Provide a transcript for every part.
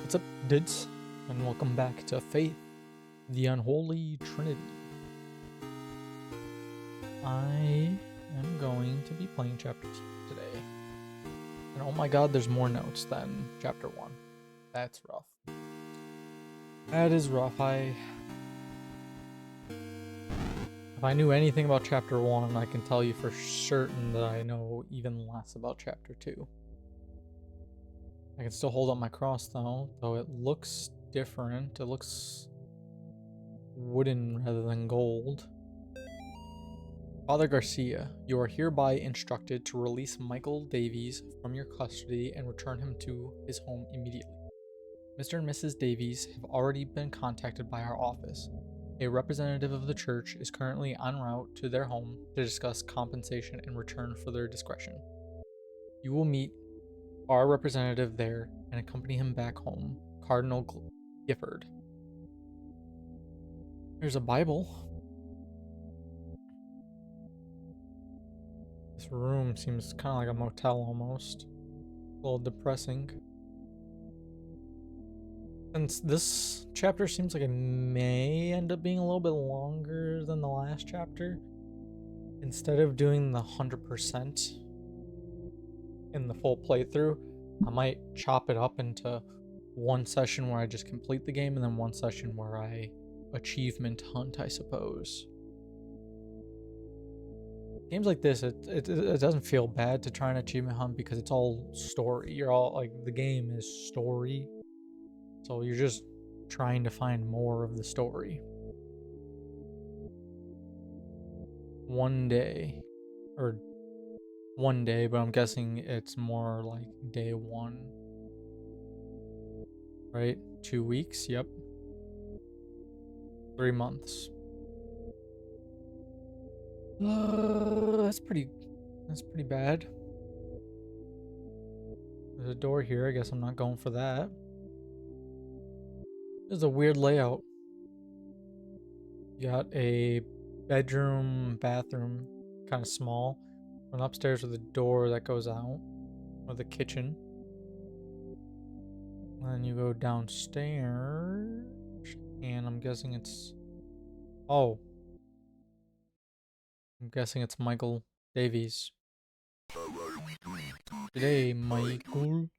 What's up, dudes? And welcome back to Faith, the Unholy Trinity. I am going to be playing Chapter 2 today. And oh my god, there's more notes than Chapter 1. That's rough. That is rough. If I knew anything about Chapter 1, I can tell you for certain that I know even less about Chapter 2. I can still hold up my cross though it looks different. It looks wooden rather than gold. Father Garcia, you are hereby instructed to release Michael Davies from your custody and return him to his home immediately. Mr. and Mrs. Davies have already been contacted by our office. A representative of the church is currently en route to their home to discuss compensation and return for their discretion. You will meet our representative there and accompany him back home, Cardinal Gifford. There's a Bible. This room seems kind of like a motel almost. A little depressing. Since this chapter seems like it may end up being a little bit longer than the last chapter, instead of doing the 100% in the full playthrough, I might chop it up into one session where I just complete the game and then one session where I achievement hunt, I suppose. Games like this, it doesn't feel bad to try an achievement hunt because it's all story. You're all like, the game is story, so you're just trying to find more of the story. One day, but I'm guessing it's more like day 1, right? 2 weeks, yep. 3 months. That's pretty bad. There's a door here. I guess I'm not going for that. There's a weird layout. You got a bedroom, bathroom, kind of small. One upstairs with a door that goes out, or the kitchen. And then you go downstairs, and I'm guessing it's... Oh. I'm guessing it's Michael Davies. G'day, Michael.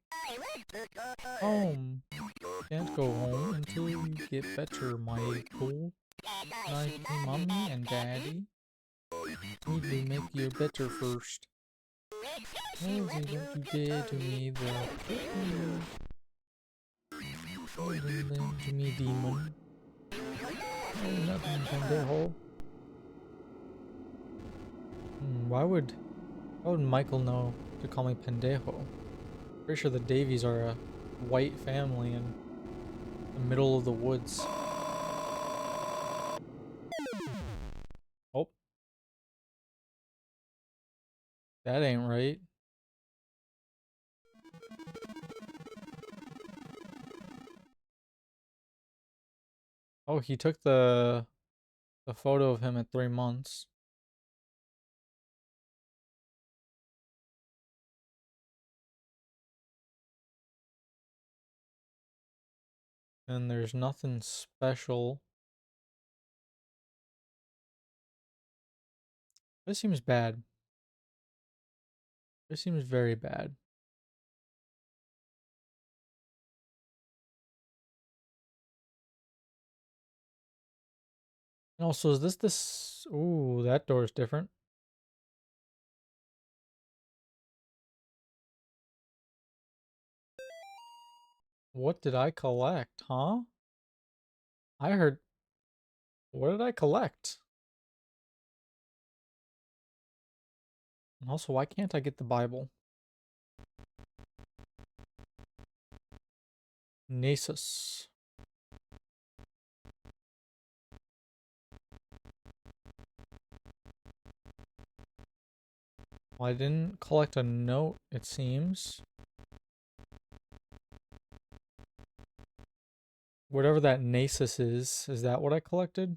Home. Can't go home until you get better, Michael. Like mommy and daddy. Need to make you better first. Rosie, don't you dare to me, they'll hit you. Hold them to me, demon. Oh, nothing, pendejo. Why would Michael know to call me pendejo? Pretty sure the Davies are a white family in the middle of the woods. Oh. That ain't right. Oh, he took the photo of him at 3 months. And there's nothing special. This seems bad. This seems very bad. And also, is this... Ooh, that door is different. What did I collect, huh? I heard... What did I collect? And also, why can't I get the Bible? Nasus. Well, I didn't collect a note, it seems. Whatever that Nasus is that what I collected?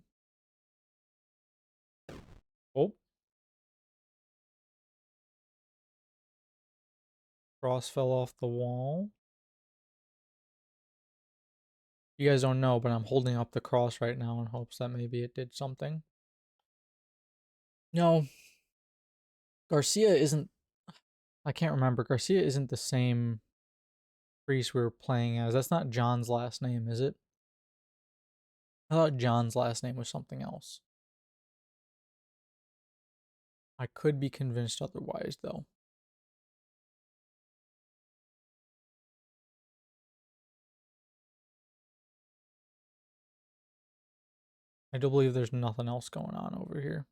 Oh. Cross fell off the wall. You guys don't know, but I'm holding up the cross right now in hopes that maybe it did something. No, Garcia isn't. I can't remember. Garcia isn't the same priest we were playing as. That's not John's last name, is it? I thought John's last name was something else. I could be convinced otherwise, though. I do believe there's nothing else going on over here.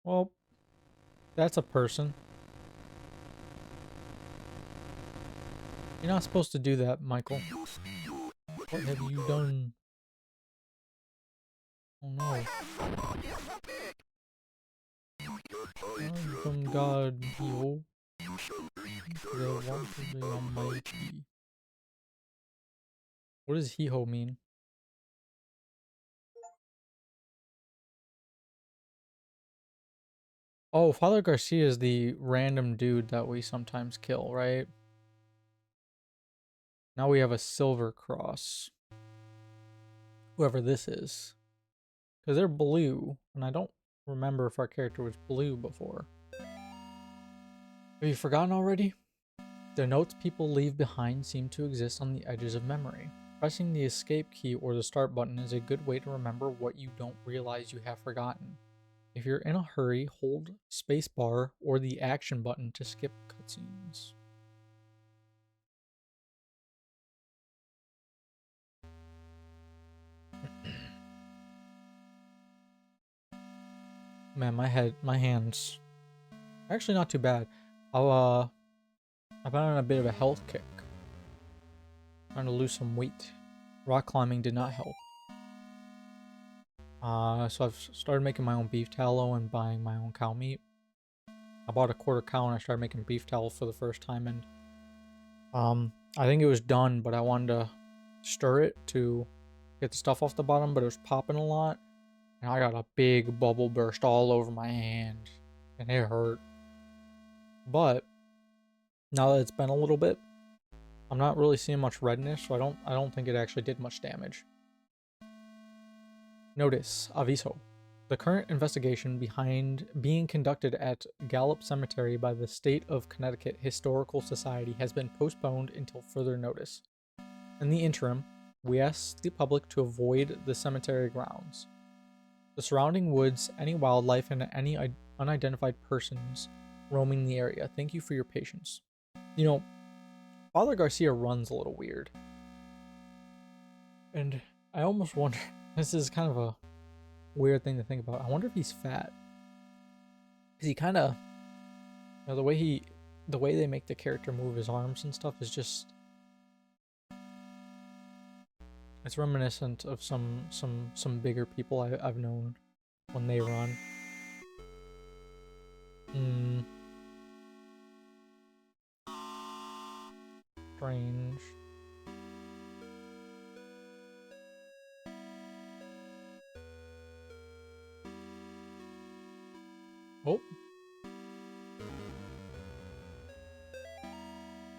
Well, that's a person. You're not supposed to do that, Michael. What have you done? Oh no. I'm from God, Hio. The one of the Almighty. What does Hiho mean? Oh, Father Garcia is the random dude that we sometimes kill, right? Now we have a silver cross. Whoever this is. Because they're blue, and I don't remember if our character was blue before. Have you forgotten already? The notes people leave behind seem to exist on the edges of memory. Pressing the escape key or the start button is a good way to remember what you don't realize you have forgotten. If you're in a hurry, hold spacebar or the action button to skip cutscenes. Man, my hands, actually not too bad. I've been on a bit of a health kick. Trying to lose some weight. Rock climbing did not help. So I've started making my own beef tallow and buying my own cow meat. I bought a quarter cow and I started making beef tallow for the first time, and I think it was done, but I wanted to stir it to get the stuff off the bottom, but it was popping a lot, and I got a big bubble burst all over my hand, and it hurt. But now that it's been a little bit, I'm not really seeing much redness, so I don't think it actually did much damage. Notice, aviso. The current investigation being conducted at Gallup Cemetery by the State of Connecticut Historical Society has been postponed until further notice. In the interim, we ask the public to avoid the cemetery grounds, the surrounding woods, any wildlife, and any unidentified persons roaming the area. Thank you for your patience. You know, Father Garcia runs a little weird. And I almost wonder, this is kind of a weird thing to think about. I wonder if he's fat. Because he kind of, you know, the way they make the character move his arms and stuff is just, it's reminiscent of some bigger people I've known when they run. Strange. Oh.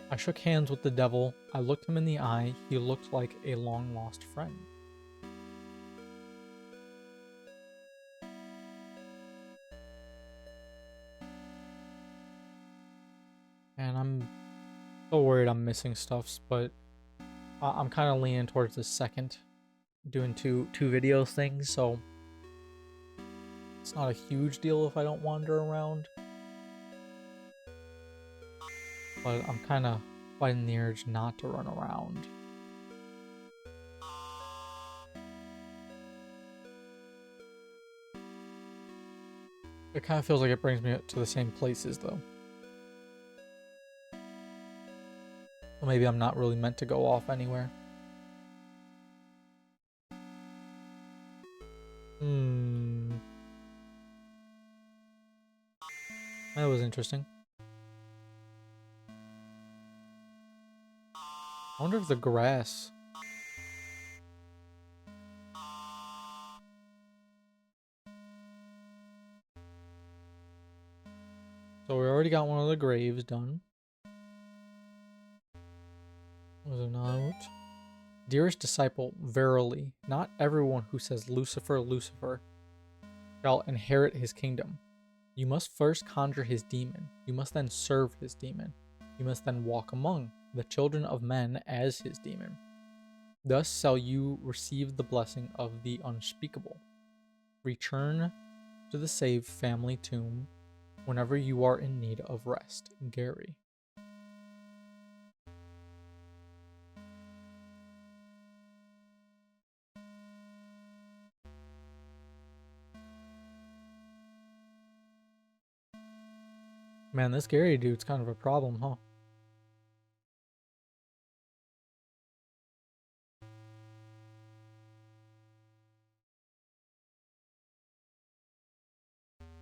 I shook hands with the devil. I looked him in the eye. He looked like a long-lost friend. And I'm so worried I'm missing stuff, but I'm kind of leaning towards the second, doing two video things, so it's not a huge deal if I don't wander around. But I'm kind of fighting the urge not to run around. It kind of feels like it brings me to the same places, though. Well, maybe I'm not really meant to go off anywhere. That was interesting. I wonder if the grass... So we already got one of the graves done. Was a note. Dearest disciple, verily, not everyone who says Lucifer, Lucifer, shall inherit his kingdom. You must first conjure his demon. You must then serve his demon. You must then walk among the children of men as his demon. Thus shall you receive the blessing of the unspeakable. Return to the saved family tomb whenever you are in need of rest. Gary. Man, this Gary dude's kind of a problem, huh?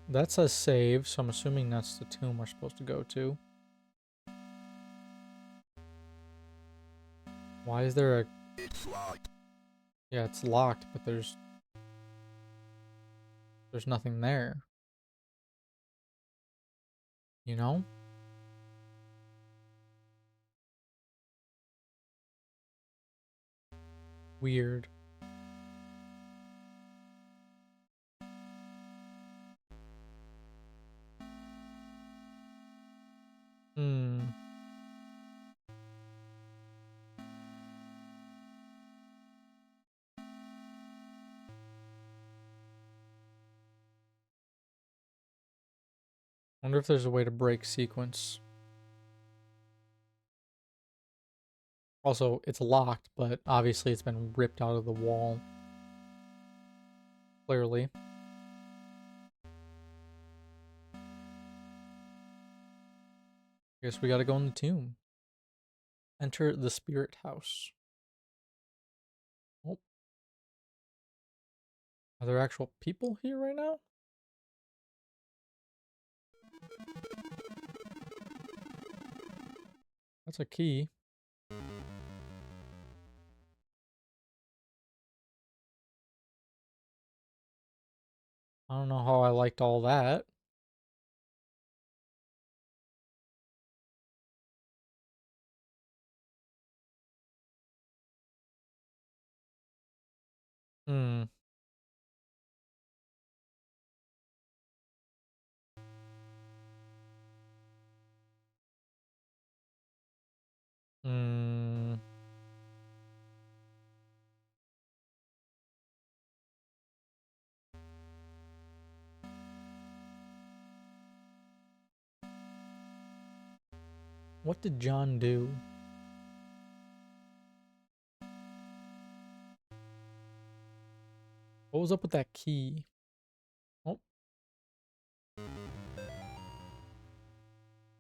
That says save, so I'm assuming that's the tomb we're supposed to go to. Why is there a... It's locked. Yeah, it's locked, but there's nothing there. You know? Weird. Hmm. Wonder if there's a way to break sequence. Also, it's locked, but obviously it's been ripped out of the wall. Clearly. Guess we gotta go in the tomb. Enter the spirit house. Oh. Are there actual people here right now? That's a key. I don't know how I liked all that. Hmm. Hmm. What did John do? What was up with that key? Oh. It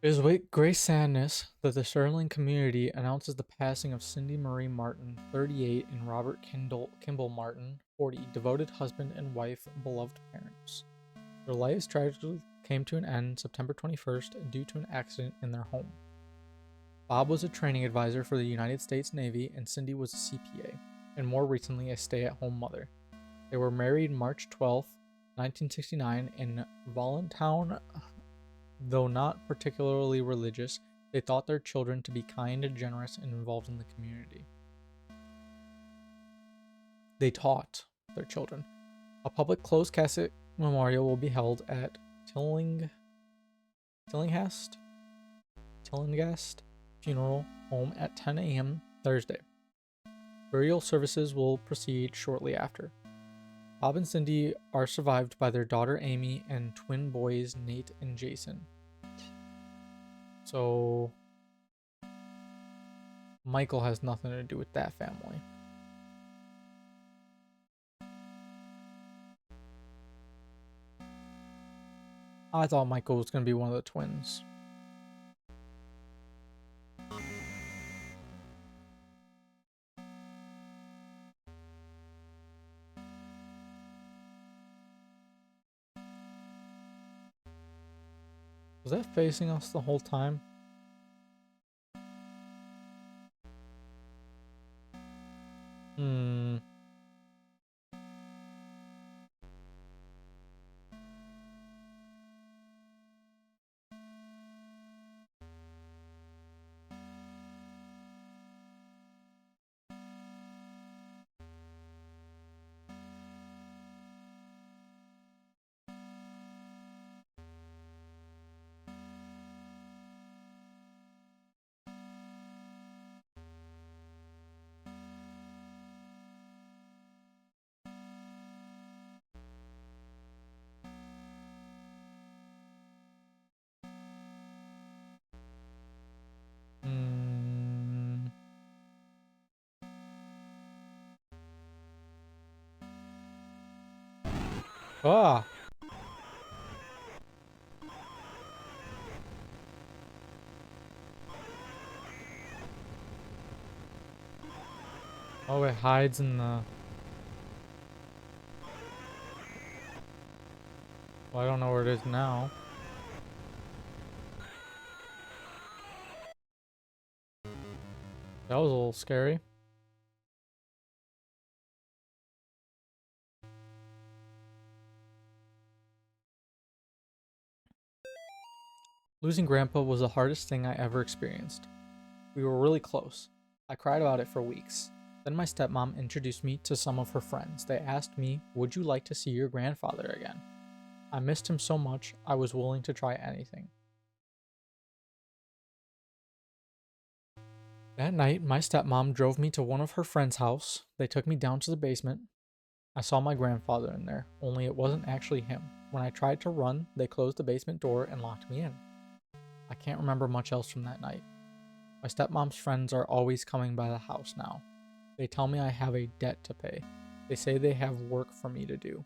is with great sadness that the Sterling community announces the passing of Cindy Marie Martin, 38, and Robert Kimball Martin, 40, devoted husband and wife, beloved parents. Their lives tragically came to an end September 21st due to an accident in their home. Bob was a training advisor for the United States Navy, and Cindy was a CPA, and more recently a stay-at-home mother. They were married March 12th, 1969 in Voluntown. Though not particularly religious, they taught their children to be kind, generous, and involved in the community. They taught their children. A public closed casket memorial will be held at Tillinghast Funeral Home at 10 a.m. Thursday. Burial services will proceed shortly after. Bob and Cindy are survived by their daughter Amy and twin boys Nate and Jason. So Michael has nothing to do with that family. I thought Michael was going to be one of the twins. Was that facing us the whole time? Hmm. Hmm. Ah. Oh, it hides in the... Well, I don't know where it is now. That was a little scary. Losing Grandpa was the hardest thing I ever experienced. We were really close. I cried about it for weeks. Then my stepmom introduced me to some of her friends. They asked me, "Would you like to see your grandfather again?" I missed him so much, I was willing to try anything. That night, my stepmom drove me to one of her friend's house. They took me down to the basement. I saw my grandfather in there, only it wasn't actually him. When I tried to run, they closed the basement door and locked me in. I can't remember much else from that night. My stepmom's friends are always coming by the house now. They tell me I have a debt to pay. They say they have work for me to do.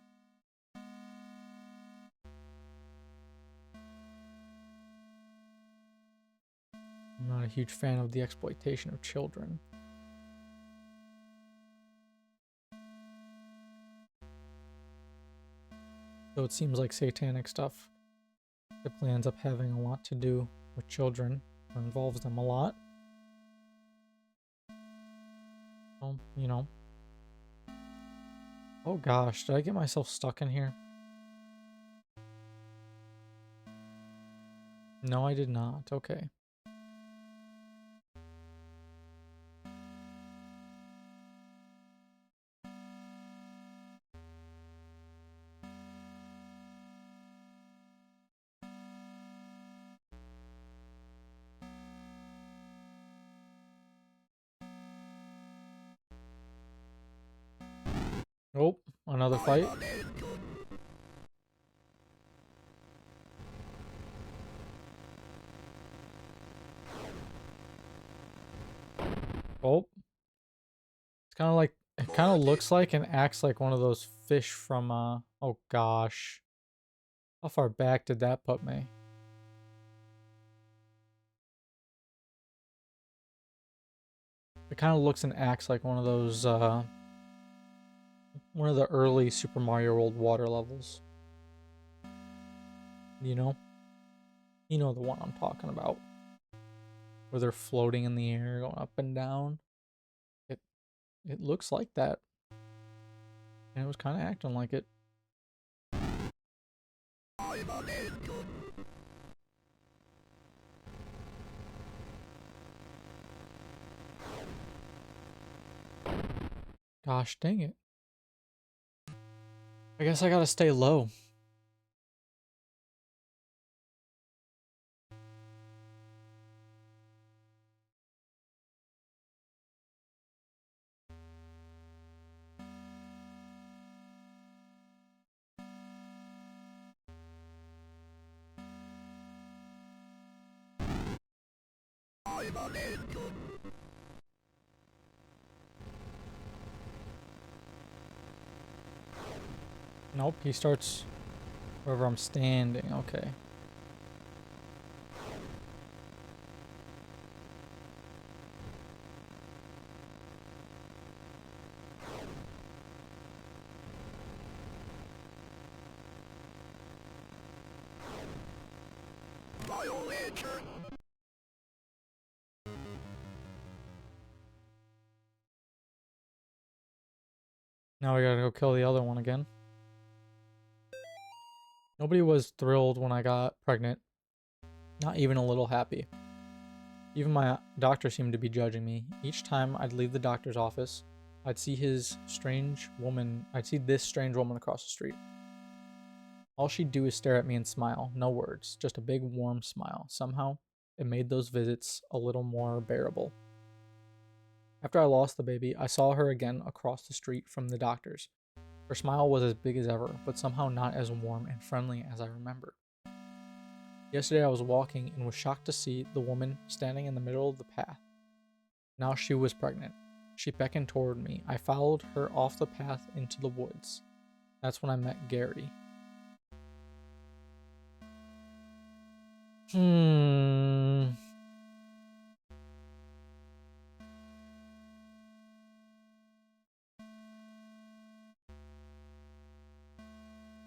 I'm not a huge fan of the exploitation of children. Though it seems like satanic stuff typically ends up having a lot to do with children or involves them a lot. Well, you know. Oh gosh, did I get myself stuck in here? No, I did not. Okay. Oh, another fight. Oh, it's kind of like, it kind of looks like and acts like one of those fish from, oh gosh. How far back did that put me? It kind of looks and acts like one of those, one of the early Super Mario World water levels. You know? You know the one I'm talking about. Where they're floating in the air, going up and down. It it looks like that. And it was kind of acting like it. Gosh dang it. I guess I gotta stay low. Nope, he starts wherever I'm standing. Okay. Now we gotta go kill the other one again. Nobody was thrilled when I got pregnant. Not even a little happy. Even my doctor seemed to be judging me. Each time I'd leave the doctor's office, I'd see this strange woman across the street. All she'd do is stare at me and smile. No words, just a big warm smile. Somehow, it made those visits a little more bearable. After I lost the baby, I saw her again across the street from the doctor's. Her smile was as big as ever, but somehow not as warm and friendly as I remember. Yesterday I was walking and was shocked to see the woman standing in the middle of the path. Now she was pregnant. She beckoned toward me. I followed her off the path into the woods. That's when I met Gary.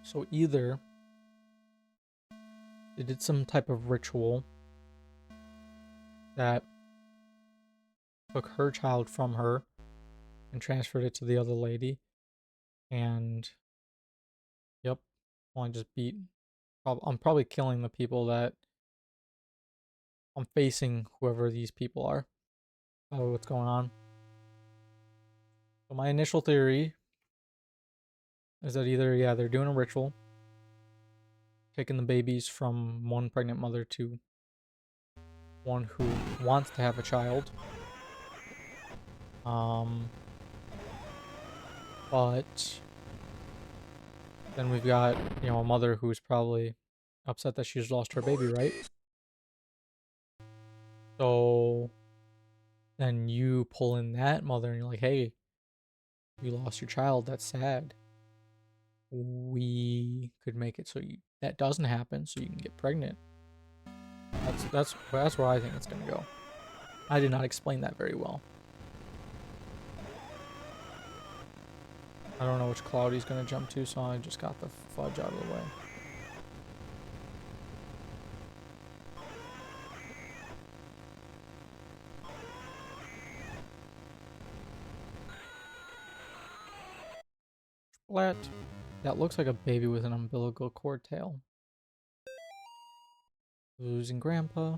So either they did some type of ritual that took her child from her and transferred it to the other lady. And, yep, well, I just beat. I'm probably killing the people that I'm facing, whoever these people are. Oh, what's going on? So my initial theory is that either, yeah, they're doing a ritual, taking the babies from one pregnant mother to one who wants to have a child. But then we've got, a mother who's probably upset that she's lost her baby, right? So then you pull in that mother and you're like, hey, you lost your child. That's sad. We could make it so that doesn't happen, so you can get pregnant. That's where I think it's gonna go. I did not explain that very well. I don't know which cloud he's gonna jump to, so I just got the fudge out of the way. Splat. That looks like a baby with an umbilical cord tail. Losing Grandpa.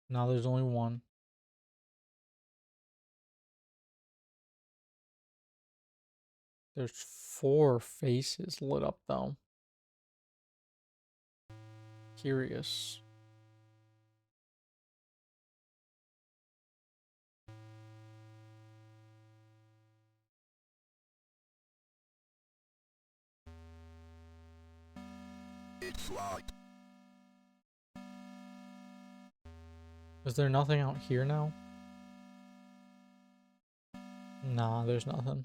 Now there's only one. There's 4 faces lit up though. Curious. It's locked. Is there nothing out here now? Nah, there's nothing.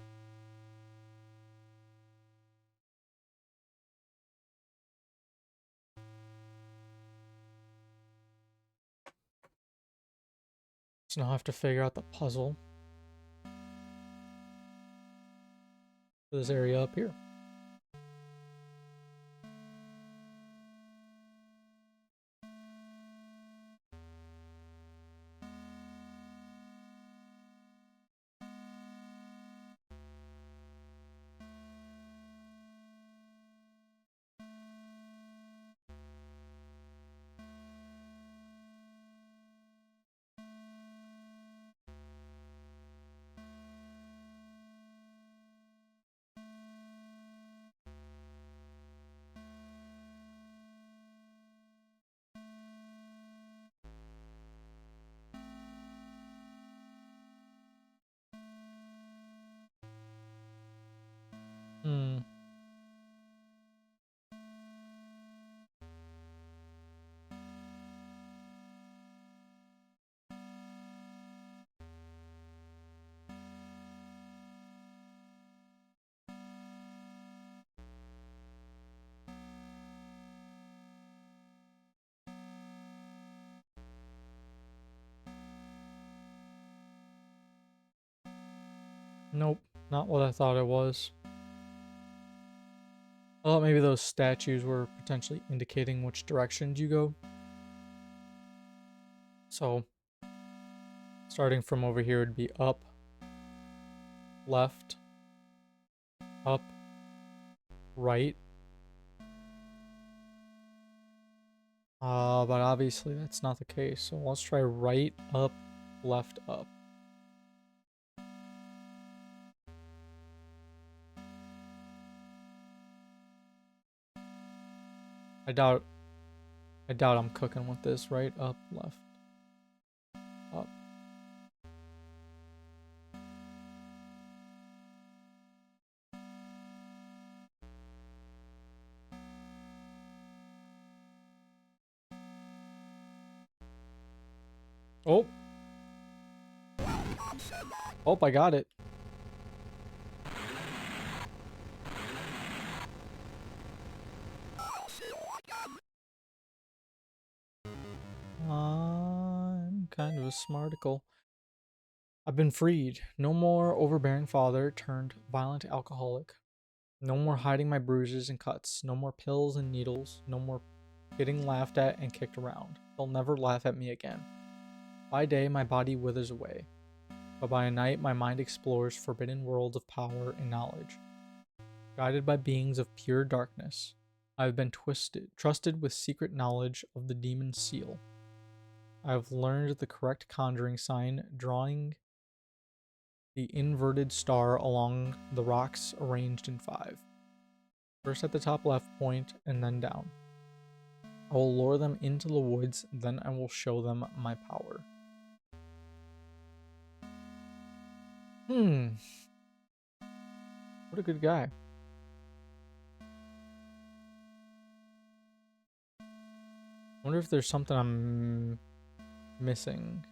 So now I have to figure out the puzzle for this area up here. Nope, not what I thought it was. I thought maybe those statues were potentially indicating which directions you go. So, starting from over here would be up, left, up, right. But obviously that's not the case. So let's try right, up, left, up. I doubt I'm cooking with this. Right, up, left, up. Oh. Oh, I got it. I'm kind of a smarticle. I've been freed. No more overbearing father turned violent alcoholic. No more hiding my bruises and cuts. No more pills and needles. No more getting laughed at and kicked around. They'll never laugh at me again. By day, my body withers away, but by night, my mind explores forbidden worlds of power and knowledge. Guided by beings of pure darkness, I have been trusted with secret knowledge of the demon's seal. I have learned the correct conjuring sign, drawing the inverted star along the rocks arranged in 5. First at the top left point, and then down. I will lure them into the woods, then I will show them my power. What a good guy. I wonder if there's something I'm missing.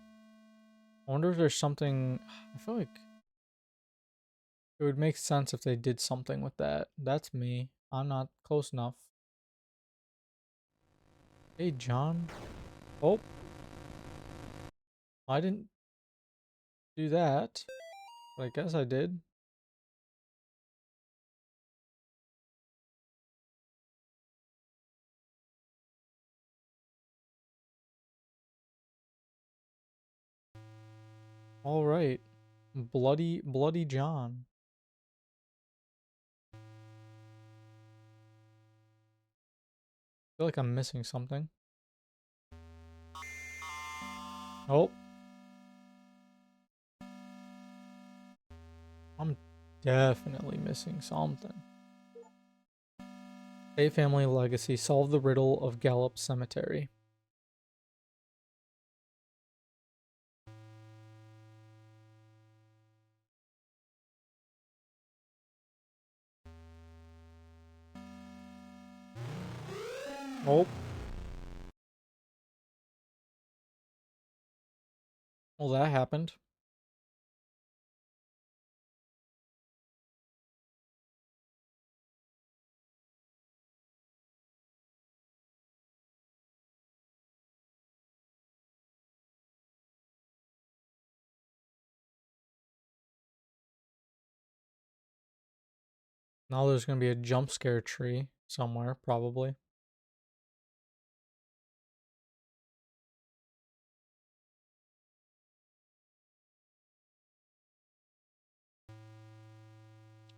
I wonder if there's something... I feel like it would make sense if they did something with that. That's me. I'm not close enough. Hey, John. Oh. I didn't do that. But I guess I did. Alright. Bloody John. I feel like I'm missing something. Oh. I'm definitely missing something. A family legacy. Solve the riddle of Gallup Cemetery. Oh. Well, that happened. Now there's going to be a jump scare tree somewhere, probably.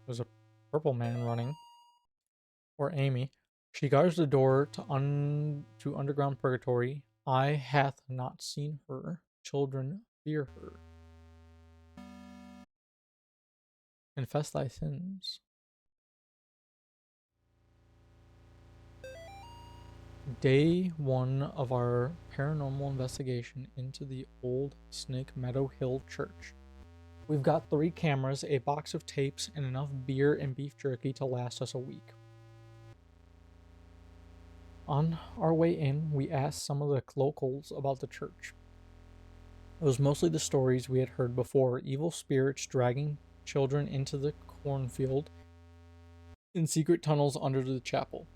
There's a purple man running. Or Amy. She guards the door to underground purgatory. Eye hath not seen her. Children fear her. Confess thy sins. Day 1 of our paranormal investigation into the old Snake Meadow Hill Church. We've got 3 cameras, a box of tapes, and enough beer and beef jerky to last us a week. On our way in, we asked some of the locals about the church. It was mostly the stories we had heard before, evil spirits dragging children into the cornfield in secret tunnels under the chapel.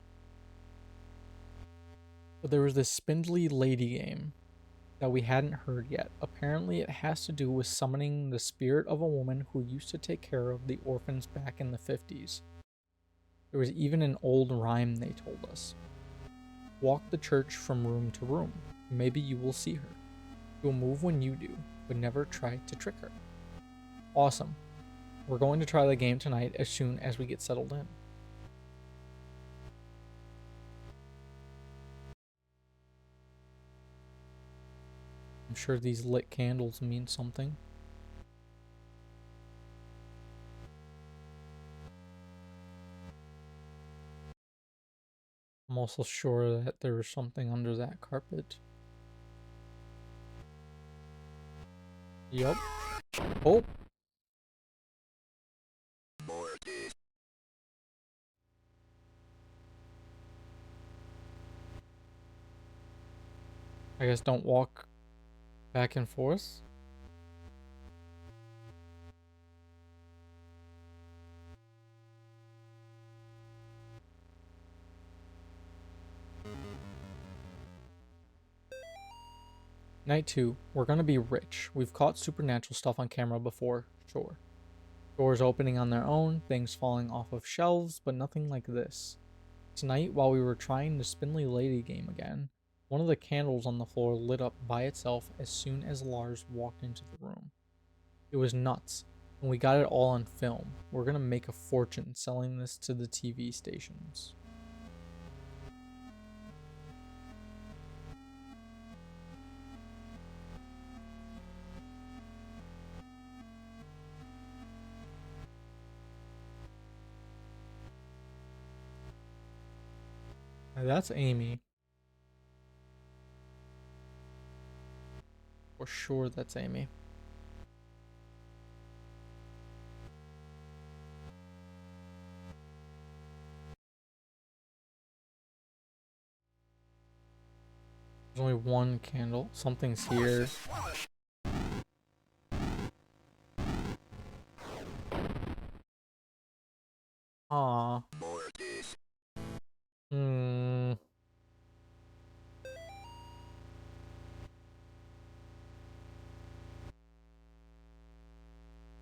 But there was this spindly lady game that we hadn't heard yet. Apparently it has to do with summoning the spirit of a woman who used to take care of the orphans back in the 50s. There was even an old rhyme they told us. Walk the church from room to room. Maybe you will see her. She will move when you do, but never try to trick her. Awesome. We're going to try the game tonight as soon as we get settled in. I'm sure these lit candles mean something. I'm also sure that there's something under that carpet. Yup. Oh! I guess don't walk back and forth. Night 2. We're gonna be rich. We've caught supernatural stuff on camera before, sure. Doors opening on their own, things falling off of shelves, but nothing like this. Tonight, while we were trying the Spindly Lady game again, one of the candles on the floor lit up by itself as soon as Lars walked into the room. It was nuts, and we got it all on film. We're gonna make a fortune selling this to the TV stations. Now that's Amy. For sure that's Amy. There's only one candle. Something's here. Aw. Hmm.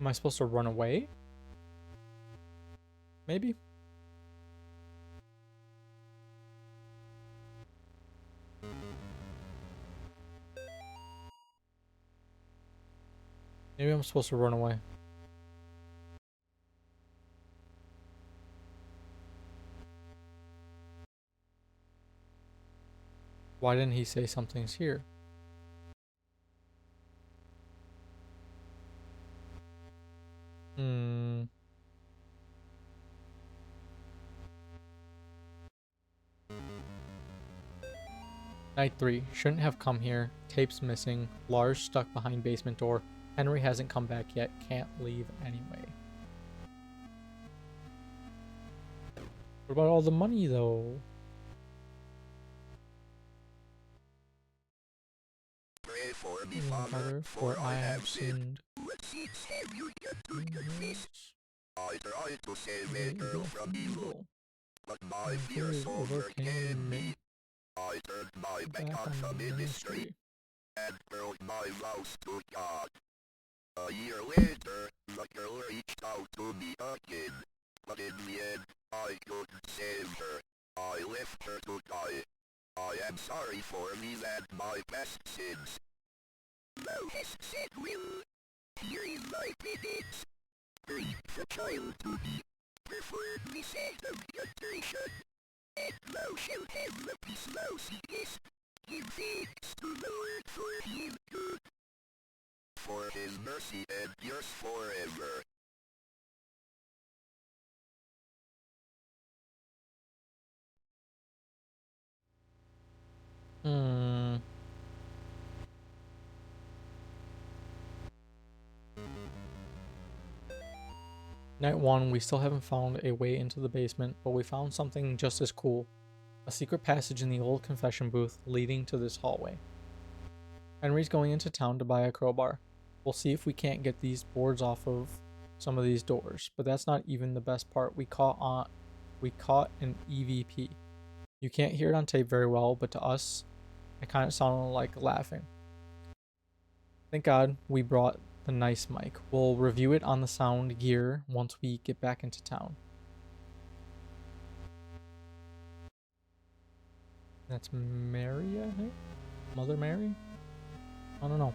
Am I supposed to run away? Maybe? Maybe I'm supposed to run away. Why didn't he say something's here? Hmm. Night 3. Shouldn't have come here. Tape's missing. Lars stuck behind basement door. Henry hasn't come back yet. Can't leave anyway. What about all the money though? Pray for me, Father, for I have sinned. I tried to save a girl from evil, but my fears overcame me. I turned my back on the ministry and hurled my vows to God. A year later, the girl reached out to me again, but in the end, I couldn't save her. I left her to die. I am sorry for these and my past sins. Thou hast said will. Here is my penance. Bring the child to me, preferably saved of temptation, and thou shalt have the peace thou seekest. Give thanks to the Lord for he is good, for his mercy endures forever. Hmm. Night 1, we still haven't found a way into the basement, but we found something just as cool. A secret passage in the old confession booth leading to this hallway. Henry's going into town to buy a crowbar. We'll see if we can't get these boards off of some of these doors, but that's not even the best part. We caught an EVP. You can't hear it on tape very well, but to us, it kind of sounded like laughing. Thank God we brought the nice mic. We'll review it on the sound gear once we get back into town. That's Mary, I think? Mother Mary? I don't know.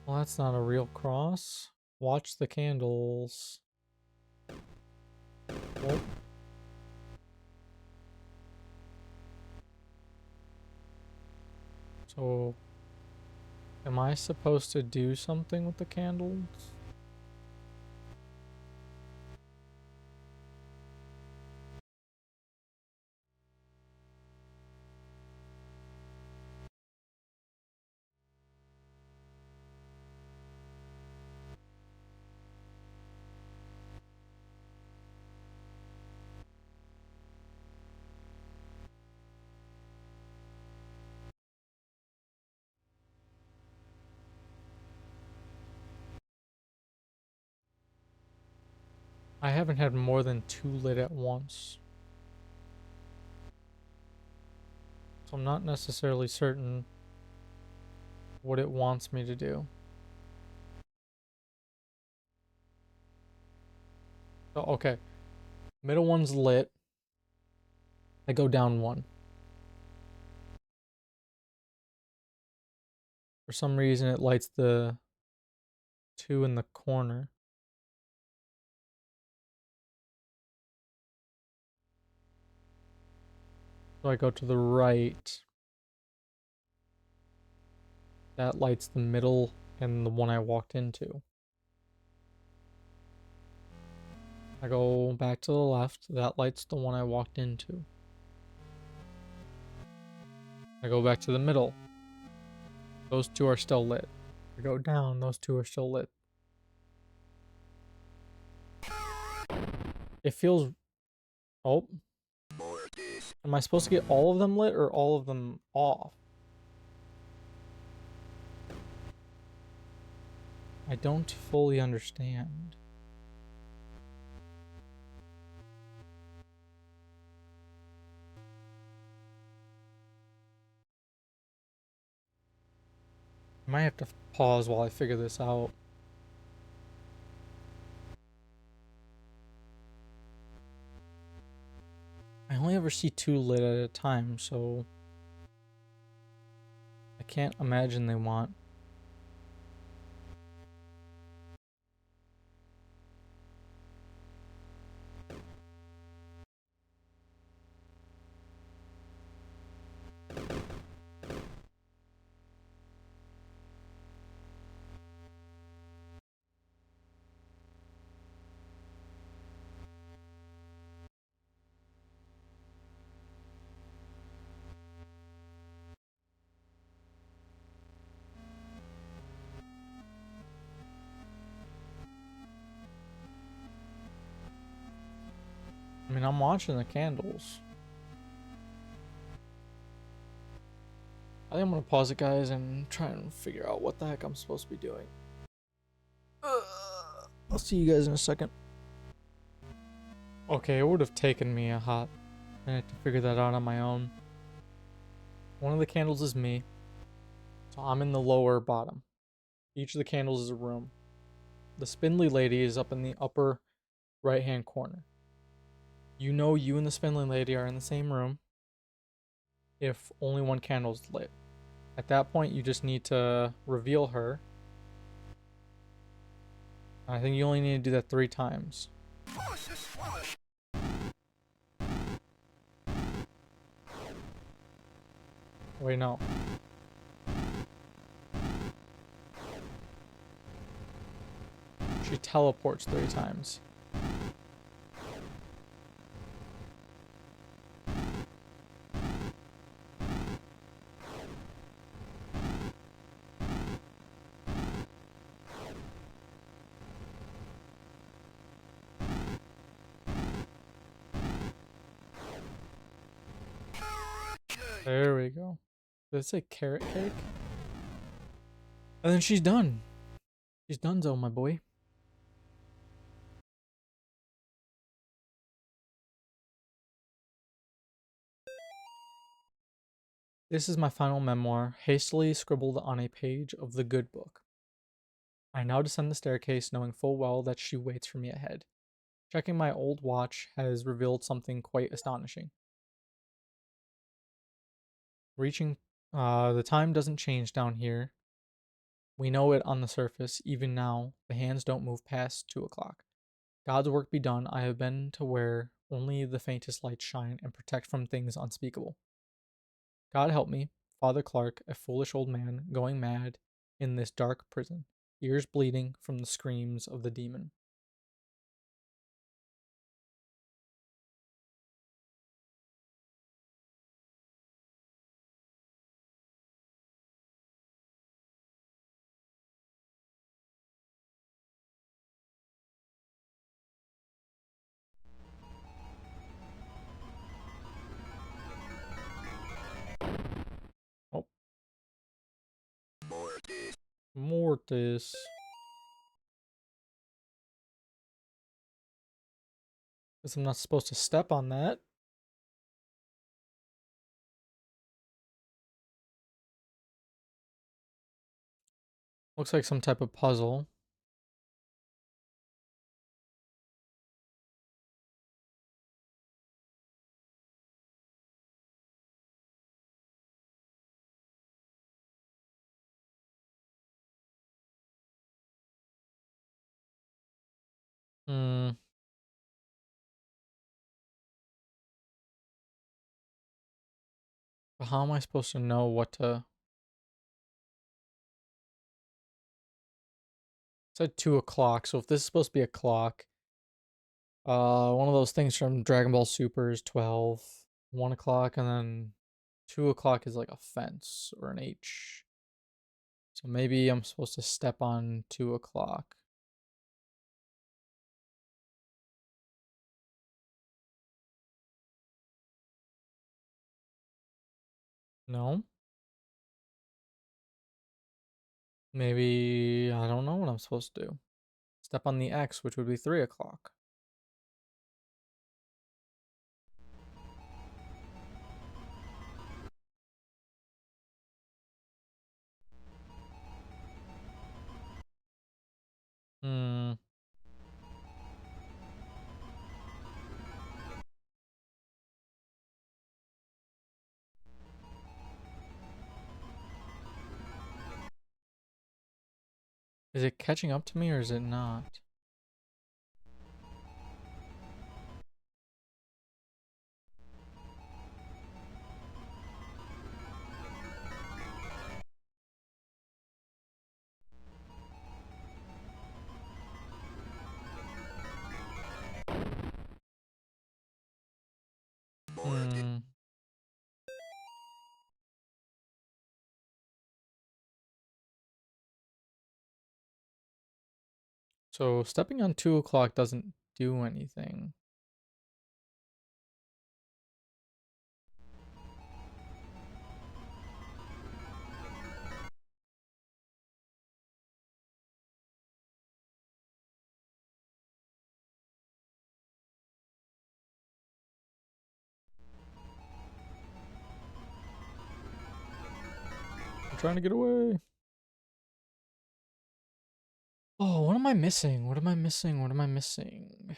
Well, that's not a real cross. Watch the candles. Oh. So, am I supposed to do something with the candles? I haven't had more than 2 lit at once. So I'm not necessarily certain what it wants me to do. So, okay. Middle one's lit. I go down 1. For some reason, it lights the 2 in the corner. So I go to the right. That lights the middle and the one I walked into. I go back to the left. That lights the one I walked into. I go back to the middle. Those 2 are still lit. I go down. Those 2 are still lit. It feels... Oh. Am I supposed to get all of them lit or all of them off? I don't fully understand. I might have to pause while I figure this out. I only ever see 2 lit at a time, so I can't imagine they want... I mean, I'm watching the candles. I think I'm gonna pause it, guys, and try and figure out what the heck I'm supposed to be doing. I'll see you guys in a second. Okay, it would have taken me a hot minute to figure that out on my own. One of the candles is me. So I'm in the lower bottom. Each of the candles is a room. The spindly lady is up in the upper right-hand corner. You know you and the spindly lady are in the same room if only one candle is lit. At that point, you just need to reveal her. I think you only need to do that 3 times. Wait, no. She teleports 3 times. There we go. Did it say carrot cake? And then she's done. She's donezo, my boy. This is my final memoir, hastily scribbled on a page of the good book. I now descend the staircase, knowing full well that she waits for me ahead. Checking my old watch has revealed something quite astonishing. Reaching, the time doesn't change down here. We know it on the surface. Even now, the hands don't move past 2 o'clock. God's work be done. I have been to where only the faintest lights shine and protect from things unspeakable. God help me, Father Clark, a foolish old man, going mad in this dark prison, ears bleeding from the screams of the demon. Oh, Mortis. Mortis. Guess I'm not supposed to step on that. Looks like some type of puzzle. Hmm. But how am I supposed to know what to... It said 2 o'clock, so if this is supposed to be a clock, one of those things from Dragon Ball Super is 12, 1 o'clock, and then 2 o'clock is like a fence or an H. So maybe I'm supposed to step on 2 o'clock. No? Maybe I don't know what I'm supposed to do. Step on the X, which would be 3 o'clock. Hmm. Is it catching up to me or is it not? Hmm. So stepping on 2 o'clock doesn't do anything. I'm trying to get away. Oh, what am I missing? What am I missing? What am I missing?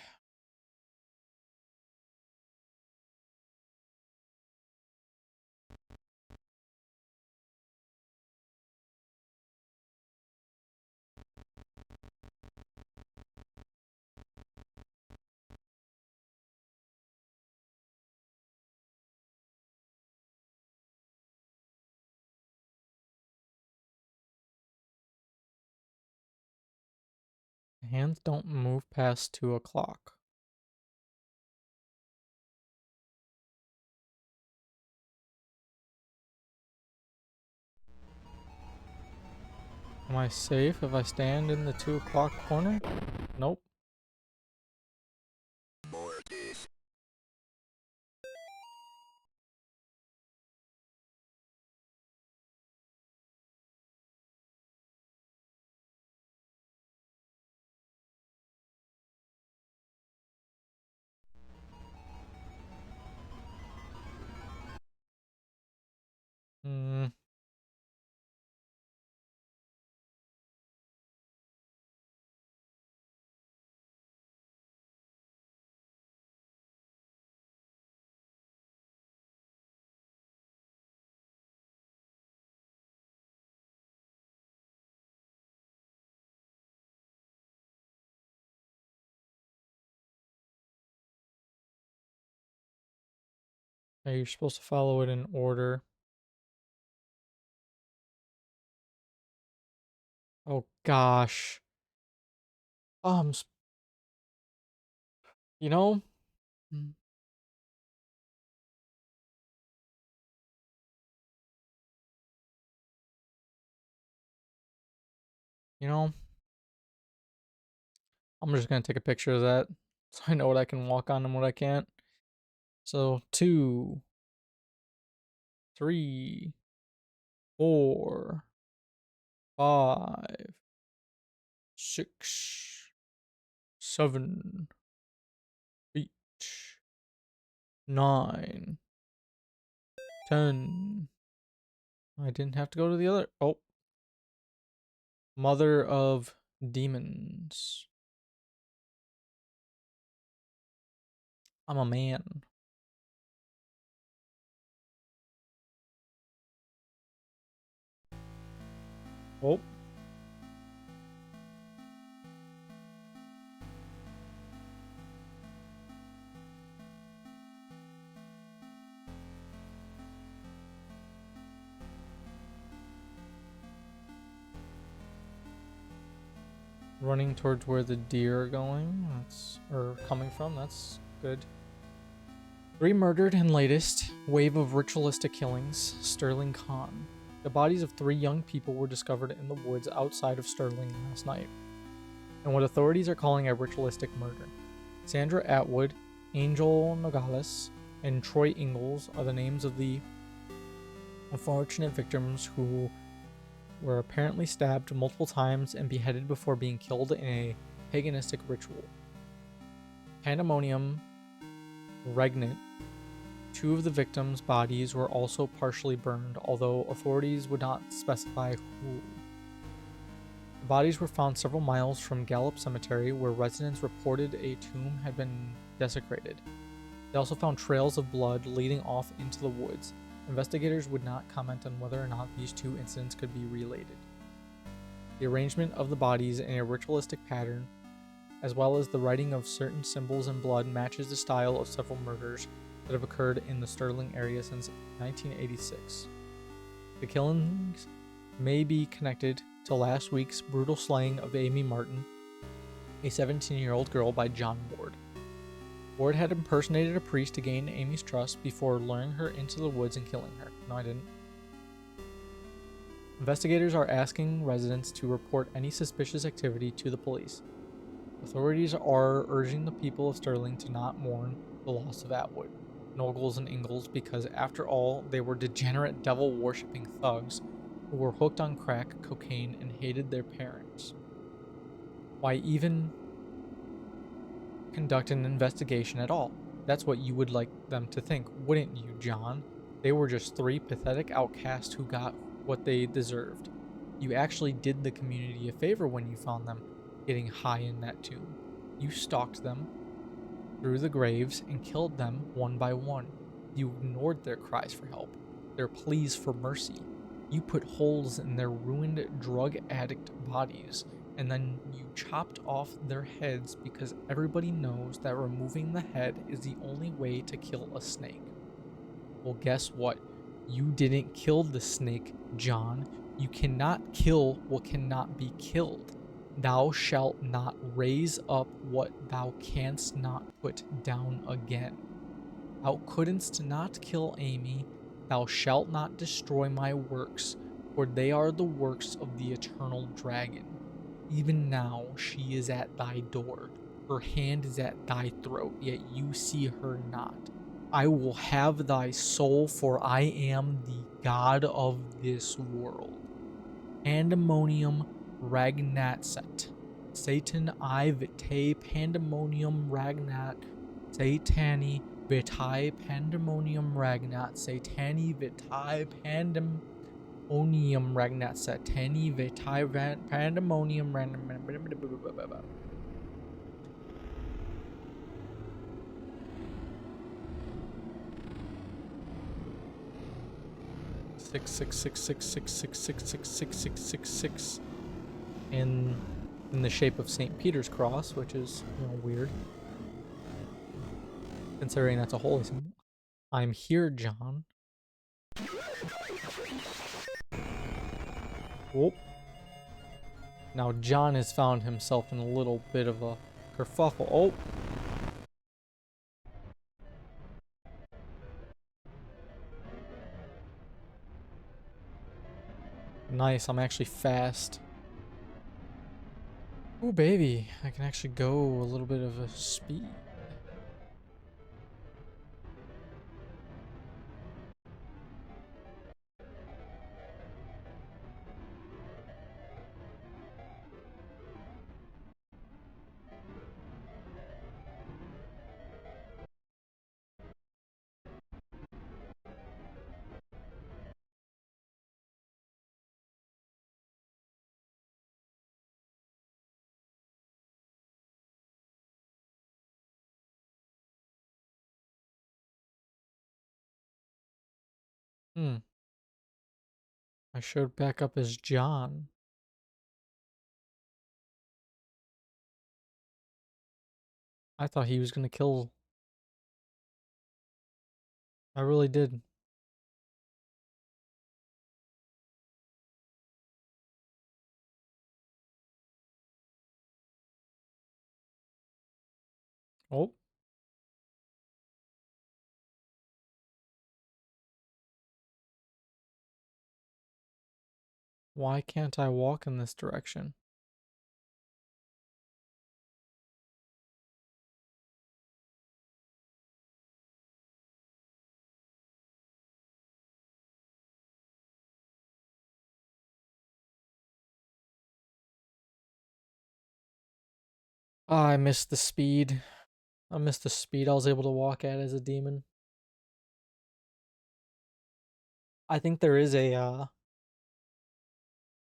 Hands don't move past 2 o'clock. Am I safe if I stand in the 2 o'clock corner? Nope. Mortis. You're supposed to follow it in order. Oh gosh. Um, you know, mm, you know, I'm just gonna take a picture of that so I know what I can walk on and what I can't. So 2, 3, 4, 5, 6, 7, 8, 9, 10. I didn't have to go to the other. Oh, Mother of Demons. I'm a man. Oh, running towards where the deer are going. Or coming from. That's good. 3 murdered and latest wave of ritualistic killings. Sterling Khan. The bodies of 3 young people were discovered in the woods outside of Sterling last night, and what authorities are calling a ritualistic murder. Sandra Atwood, Angel Nogales, and Troy Ingalls are the names of the unfortunate victims who were apparently stabbed multiple times and beheaded before being killed in a paganistic ritual. Pandemonium Regnant. 2 of the victims' bodies were also partially burned, although authorities would not specify who. The bodies were found several miles from Gallup Cemetery, where residents reported a tomb had been desecrated. They also found trails of blood leading off into the woods. Investigators would not comment on whether or not these 2 incidents could be related. The arrangement of the bodies in a ritualistic pattern, as well as the writing of certain symbols in blood, matches the style of several murders that have occurred in the Sterling area since 1986. The killings may be connected to last week's brutal slaying of Amy Martin, a 17-year-old girl, by John Ward. Ward had impersonated a priest to gain Amy's trust before luring her into the woods and killing her. No, I didn't. Investigators are asking residents to report any suspicious activity to the police. Authorities are urging the people of Sterling to not mourn the loss of Atwood, Noggles, and Ingalls because, after all, they were degenerate devil-worshipping thugs who were hooked on crack, cocaine, and hated their parents. Why even conduct an investigation at all? That's what you would like them to think, wouldn't you, John? They were just 3 pathetic outcasts who got what they deserved. You actually did the community a favor when you found them getting high in that tomb. You stalked them through the graves and killed them one by one. You ignored their cries for help, their pleas for mercy. You put holes in their ruined drug addict bodies, and then you chopped off their heads because everybody knows that removing the head is the only way to kill a snake. Well, guess what? You didn't kill the snake, John. You cannot kill what cannot be killed. Thou shalt not raise up what thou canst not put down again. Thou couldn't not kill Amy. Thou shalt not destroy my works, for they are the works of the eternal dragon. Even now she is at thy door. Her hand is at thy throat, yet you see her not. I will have thy soul, for I am the God of this world. Pandemonium Ragnatset. Satan I vitae pandemonium ragnat. Satani vitae pandemonium ragnat. Satani vitae pandemonium ragnat. Satani vitae pandemonium ragnat. 66666666666 in the shape of St. Peter's cross, which is, weird, considering that's a holy symbol. I'm here, John. Whoop. Now John has found himself in a little bit of a kerfuffle. Oh. Nice, I'm actually fast. Ooh, baby. I can actually go a little bit of a speed. Hmm. I showed back up as John. I thought he was gonna kill. I really did. Oh. Why can't I walk in this direction? Ah, I missed the speed. I missed the speed I was able to walk at as a demon. I think there is a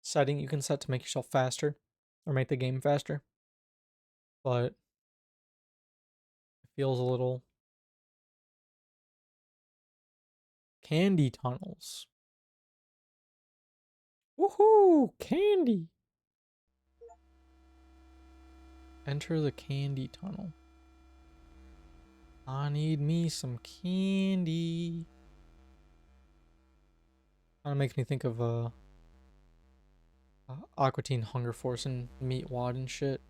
setting you can set to make yourself faster or make the game faster, but it feels a little candy tunnels. Woohoo! Candy! Enter the candy tunnel. I need me some candy. Kind of makes me think of Aqua Teen Hunger Force and Meat Wad and shit.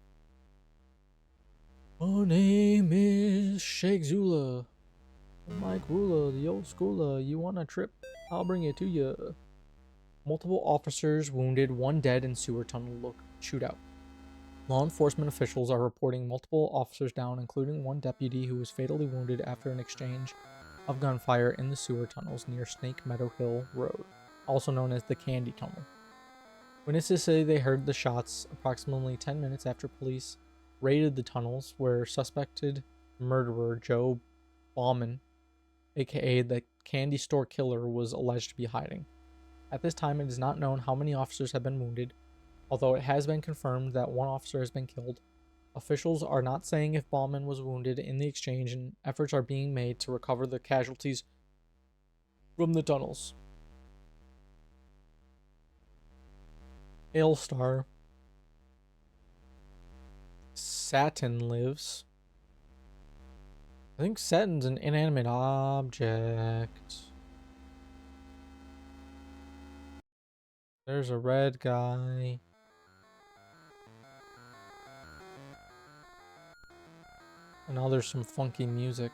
My name is Shake Zula. Mike Rula, the old schooler. You want a trip? I'll bring it to you. Multiple officers wounded, one dead in sewer tunnel shootout. Law enforcement officials are reporting multiple officers down, including one deputy who was fatally wounded after an exchange of gunfire in the sewer tunnels near Snake Meadow Hill Road, also known as the Candy Tunnel. Witnesses say they heard the shots approximately 10 minutes after police raided the tunnels where suspected murderer Joe Bauman, aka the candy store killer, was alleged to be hiding. At this time, it is not known how many officers have been wounded, although it has been confirmed that one officer has been killed. Officials are not saying if Bauman was wounded in the exchange, and efforts are being made to recover the casualties from the tunnels. Ailstar. Satin lives. I think Satin's an inanimate object. There's a red guy. And now there's some funky music.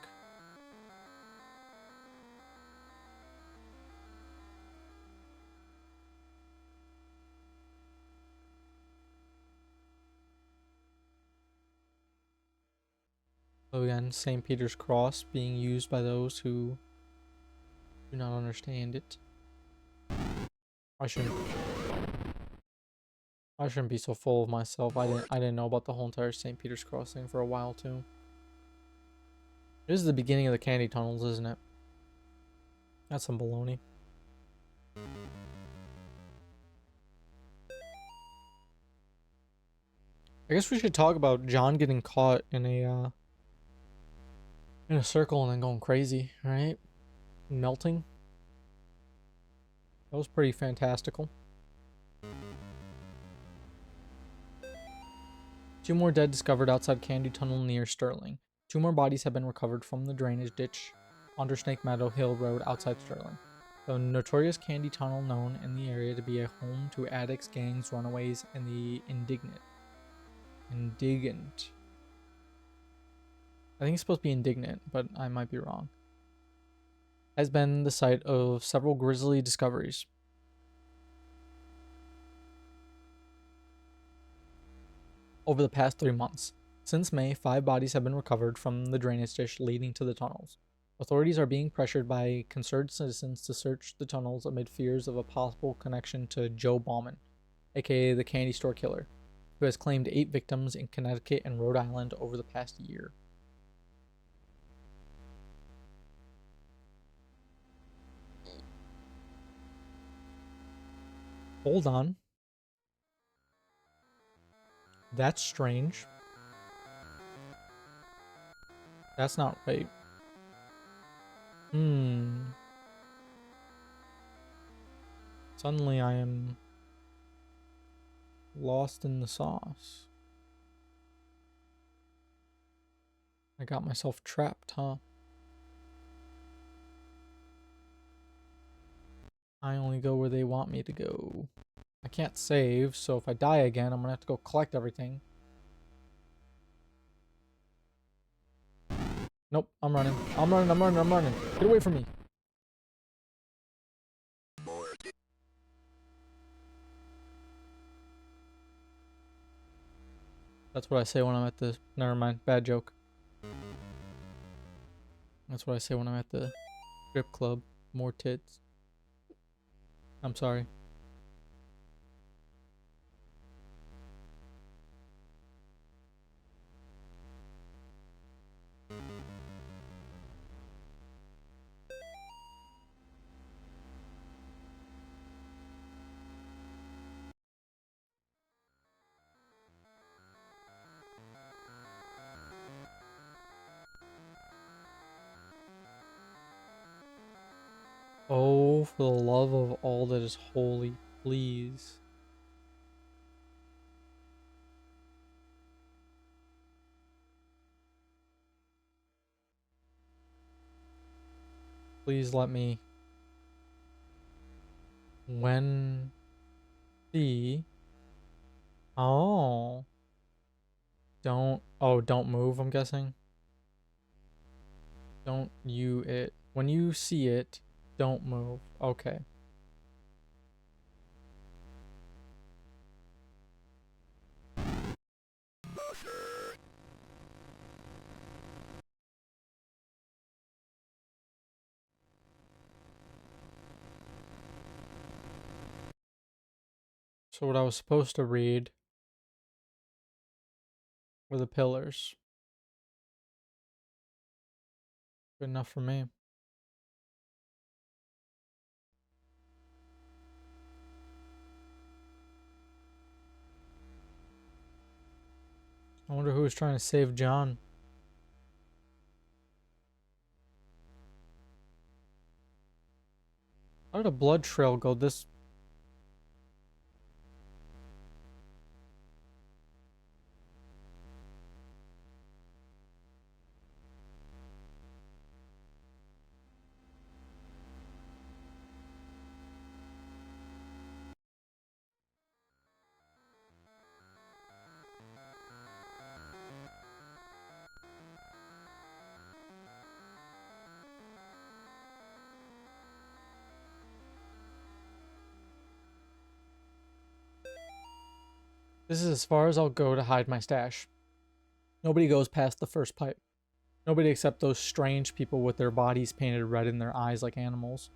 So again, St. Peter's Cross being used by those who do not understand it. I shouldn't be so full of myself. I didn't know about the whole entire St. Peter's Cross thing for a while too. This is the beginning of the candy tunnels, isn't it? That's some baloney. I guess we should talk about John getting caught in a circle and then going crazy, right? Melting. That was pretty fantastical. 2 more dead discovered outside Candy Tunnel near Sterling. 2 more bodies have been recovered from the drainage ditch under Snake Meadow Hill Road outside Sterling. The notorious candy tunnel known in the area to be a home to addicts, gangs, runaways, and the indigent. I think it's supposed to be indignant, but I might be wrong. Has been the site of several grisly discoveries. Over the past 3 months. Since May, 5 bodies have been recovered from the drainage ditch leading to the tunnels. Authorities are being pressured by concerned citizens to search the tunnels amid fears of a possible connection to Joe Bauman, aka the candy store killer, who has claimed 8 victims in Connecticut and Rhode Island over the past year. Hold on. That's strange. That's not right. Suddenly I am lost in the sauce. I got myself trapped, huh? I only go where they want me to go. I can't save, so if I die again, I'm gonna have to go collect everything. Nope, I'm running. I'm running. Get away from me. That's what I say when I'm at the... Never mind, bad joke. That's what I say when I'm at the strip club. More tits. I'm sorry. Oh, for the love of all that is holy, please. Please let me... When... See... Oh... Don't... Oh, don't move, I'm guessing? Don't you it. When you see it, don't move. Okay. So what I was supposed to read were the pillars. Good enough for me. I wonder who was trying to save John. How did a blood trail go this... This is as far as I'll go to hide my stash. Nobody goes past the first pipe. Nobody except those strange people with their bodies painted red in their eyes like animals.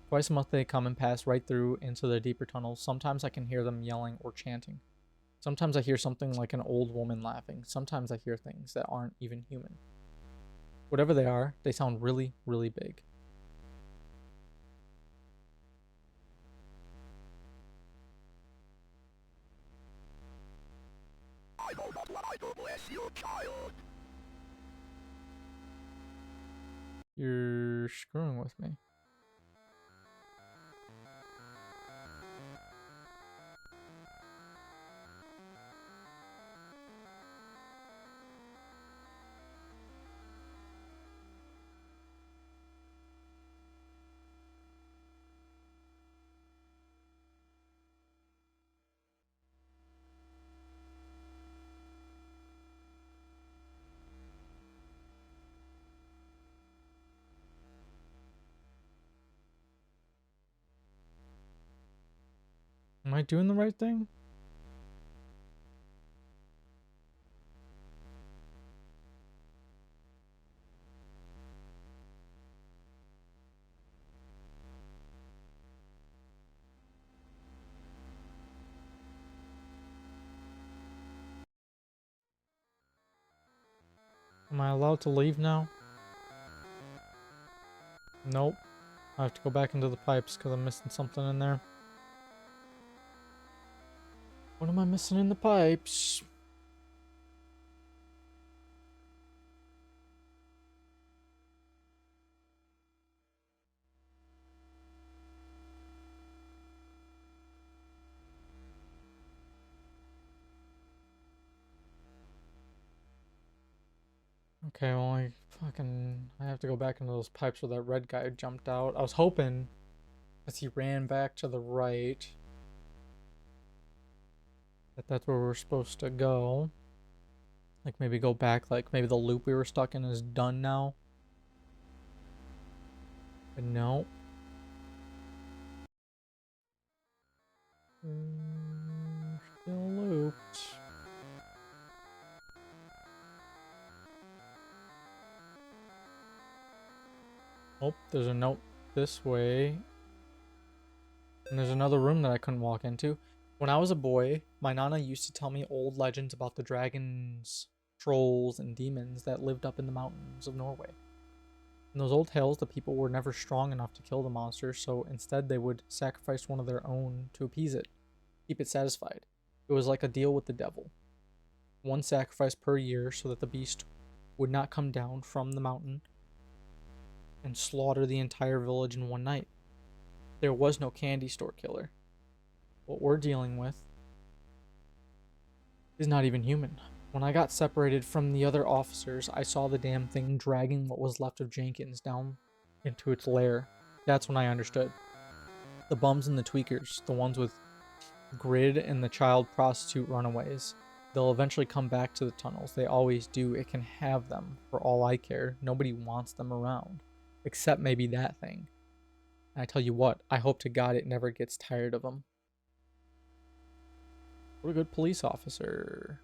Twice a month they come and pass right through into the deeper tunnels. Sometimes I can hear them yelling or chanting. Sometimes I hear something like an old woman laughing. Sometimes I hear things that aren't even human. Whatever they are, they sound really, really big. I will not lie to bless you, child. You're screwing with me. Am I doing the right thing? Am I allowed to leave now? Nope. I have to go back into the pipes because I'm missing something in there. What am I missing in the pipes? Okay, well, I have to go back into those pipes where that red guy jumped out. I was hoping, as he ran back to the right, that's where we're supposed to go. Like, maybe go back, like, maybe the loop we were stuck in is done now. But no. Still looped. Oh, there's a note this way. And there's another room that I couldn't walk into. When I was a boy, my nana used to tell me old legends about the dragons, trolls, and demons that lived up in the mountains of Norway. In those old tales, the people were never strong enough to kill the monster, so instead they would sacrifice one of their own to appease it, keep it satisfied. It was like a deal with the devil. One sacrifice per year so that the beast would not come down from the mountain and slaughter the entire village in one night. There was no candy store killer. What we're dealing with is not even human. When I got separated from the other officers, I saw the damn thing dragging what was left of Jenkins down into its lair. That's when I understood. The bums and the tweakers, the ones with Grid and the child prostitute runaways, they'll eventually come back to the tunnels. They always do. It can have them, for all I care. Nobody wants them around. Except maybe that thing. And I tell you what, I hope to God it never gets tired of them. What a good police officer.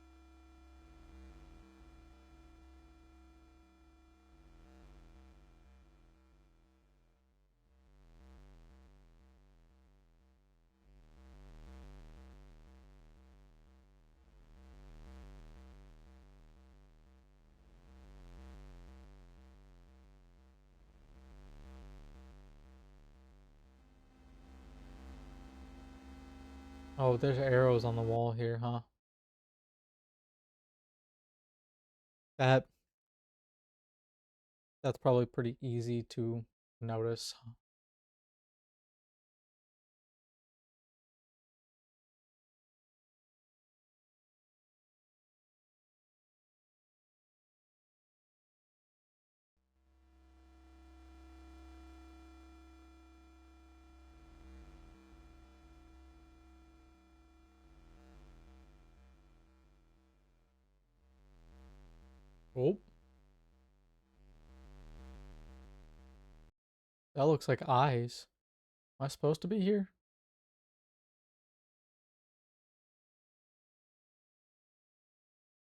Oh, there's arrows on the wall here, huh? That that's probably pretty easy to notice. Oh, that looks like eyes. Am I supposed to be here?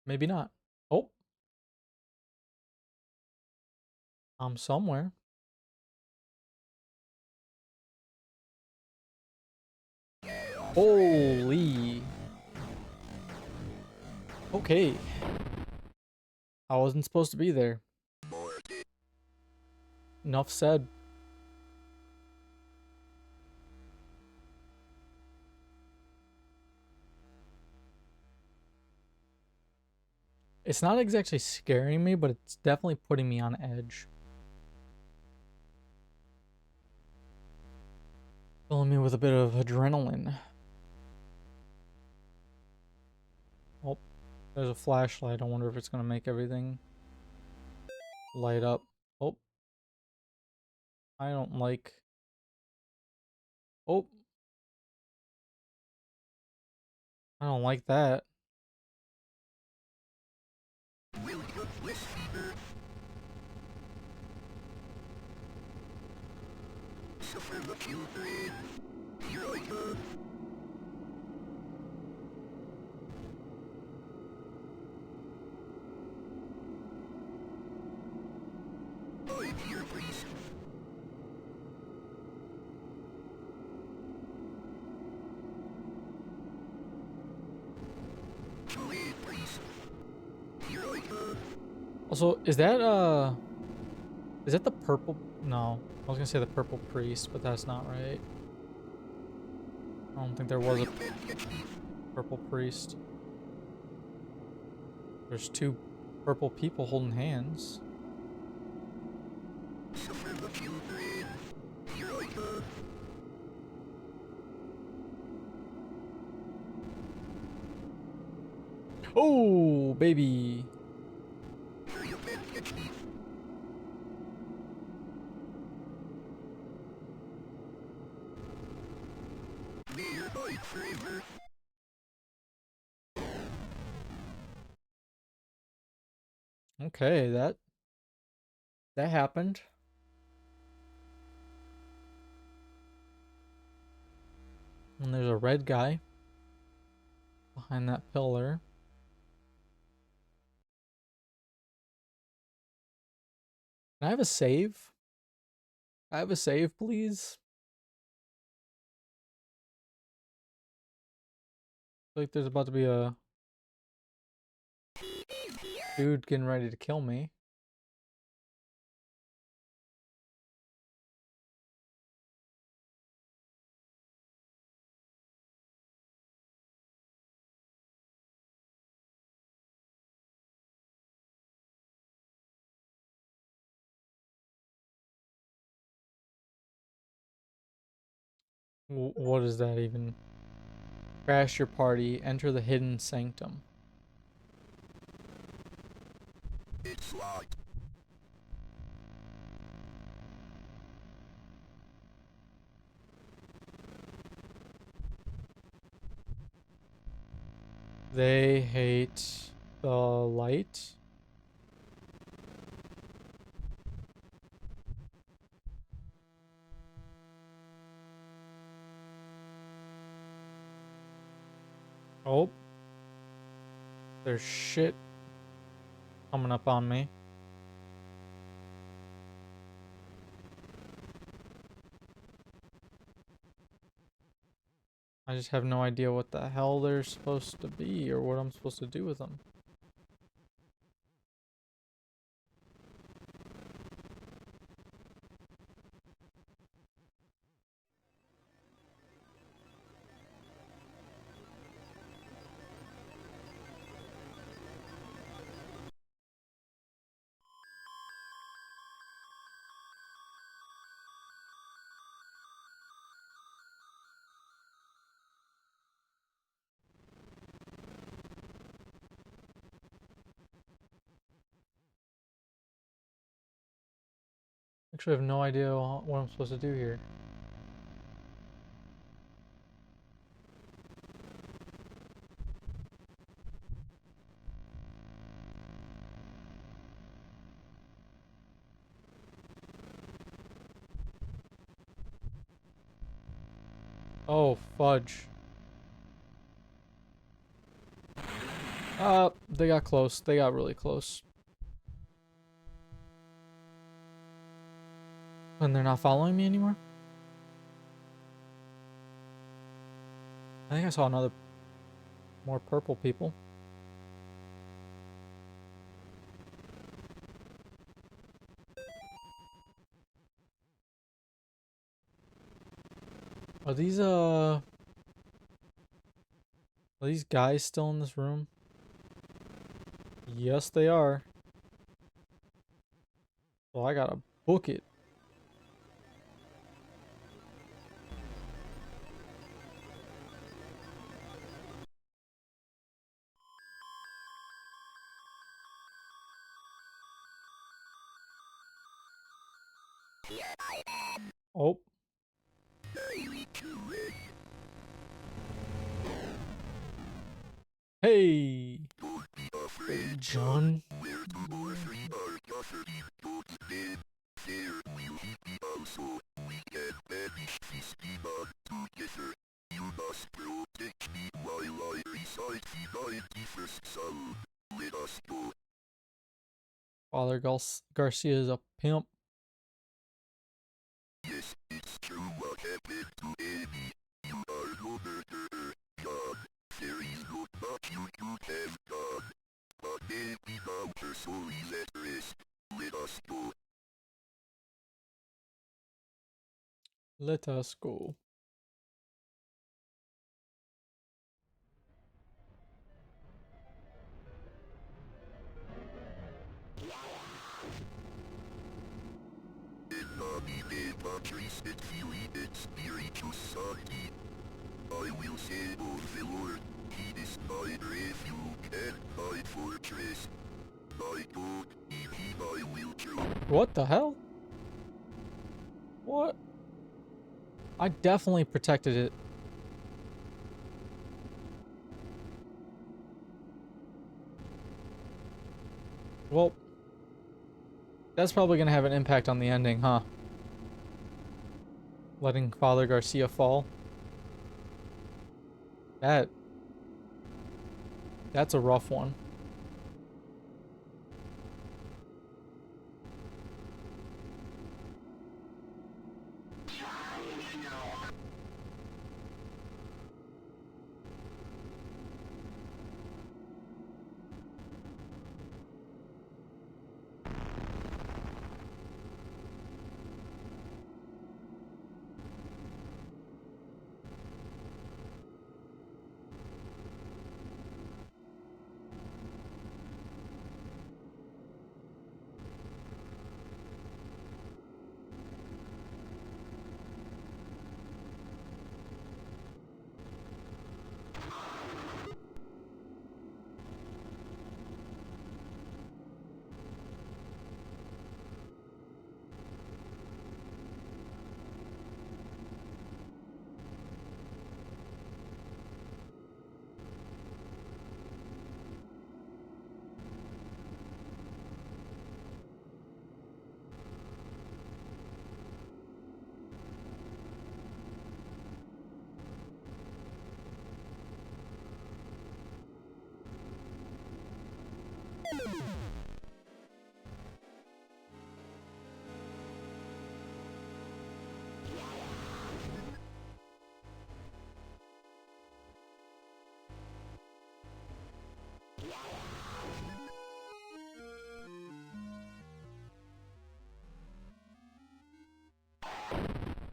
Maybe not. Oh, I'm somewhere. Holy. Okay. I wasn't supposed to be there. Enough said. It's not exactly scaring me, but it's definitely putting me on edge. Filling me with a bit of adrenaline. Oh, there's a flashlight. I wonder if it's going to make everything light up. Oh, I don't like... Oh, I don't like that. here, please. Wait, please. Here I go. Also, is that the purple? No, I was gonna say the purple priest, but that's not right. I don't think there was a purple priest. There's two purple people holding hands. Here I go. Oh, baby. You can't catch me. Be my favor. Okay, that happened. And there's a red guy behind that pillar. Can I have a save? I have a save, please. Like there's about to be a dude getting ready to kill me. What is that even? Crash your party. Enter the hidden sanctum. It's locked. They hate the light. Oh. There's shit coming up on me. I just have no idea what the hell they're supposed to be or what I'm supposed to do with them. Actually, I have no idea what I'm supposed to do here. Oh, fudge. They got close. They got really close. And they're not following me anymore? I think I saw more purple people. Are these guys still in this room? Yes, they are. Well, I gotta book it. Oh. Hey, John. Father Garcia is a pimp. what you have done. But then we found her soul is at rest. Let us go. Let us go. I will say of the Lord, He is my refuge and my fortress. My God, in Him I will trust. What the hell? What? I definitely protected it. Well, that's probably going to have an impact on the ending, huh? Letting Father Garcia fall. That's a rough one.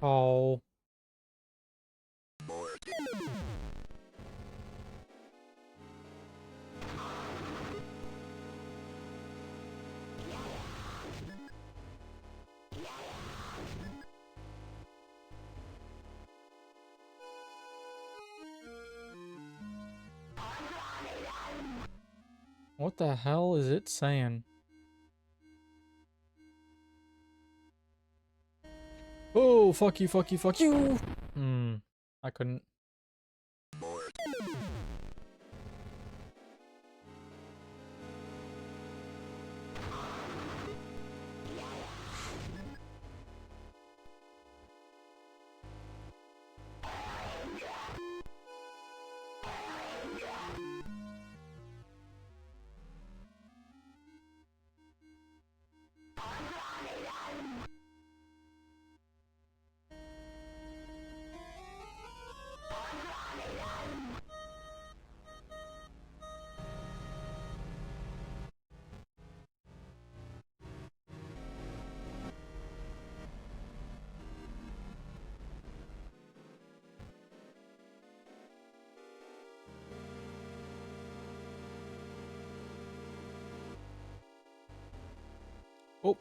Oh. What the hell is it saying? Oh, fuck you, fuck you, fuck you! I couldn't. Oh.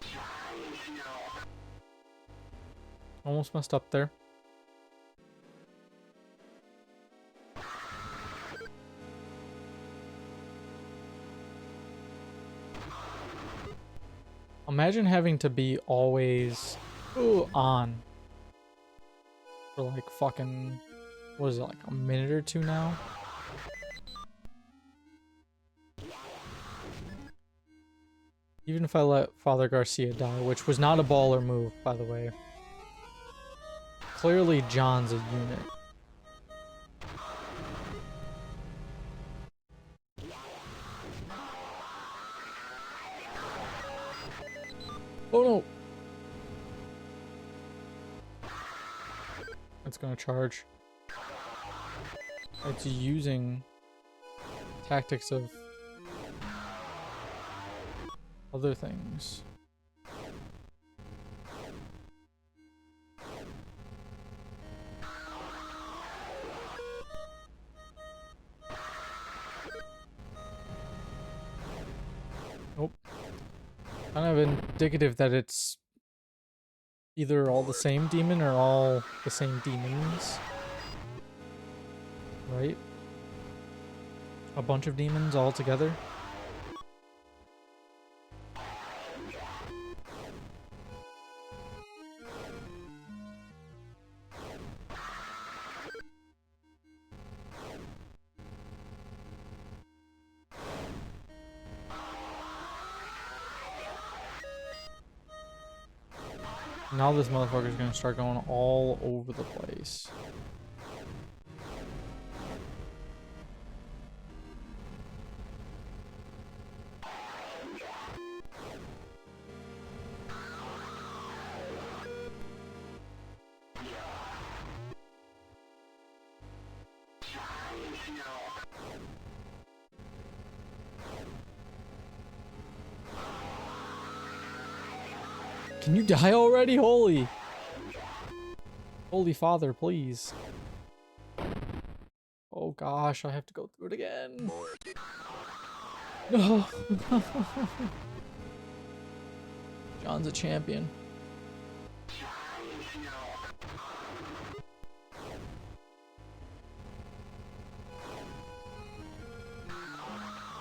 Almost messed up there. Imagine having to be always on for like fucking, what is it, like a minute or two now? Even if I let Father Garcia die, which was not a baller move, by the way. Clearly John's a unit. Oh no! It's gonna charge. It's using tactics of other things. Nope. Kind of indicative that it's either all the same demon or all the same demons. Right? A bunch of demons all together. Now this motherfucker's gonna start going all over the place. Can you die already? Holy father, please. Oh gosh, I have to go through it again. No. John's a champion.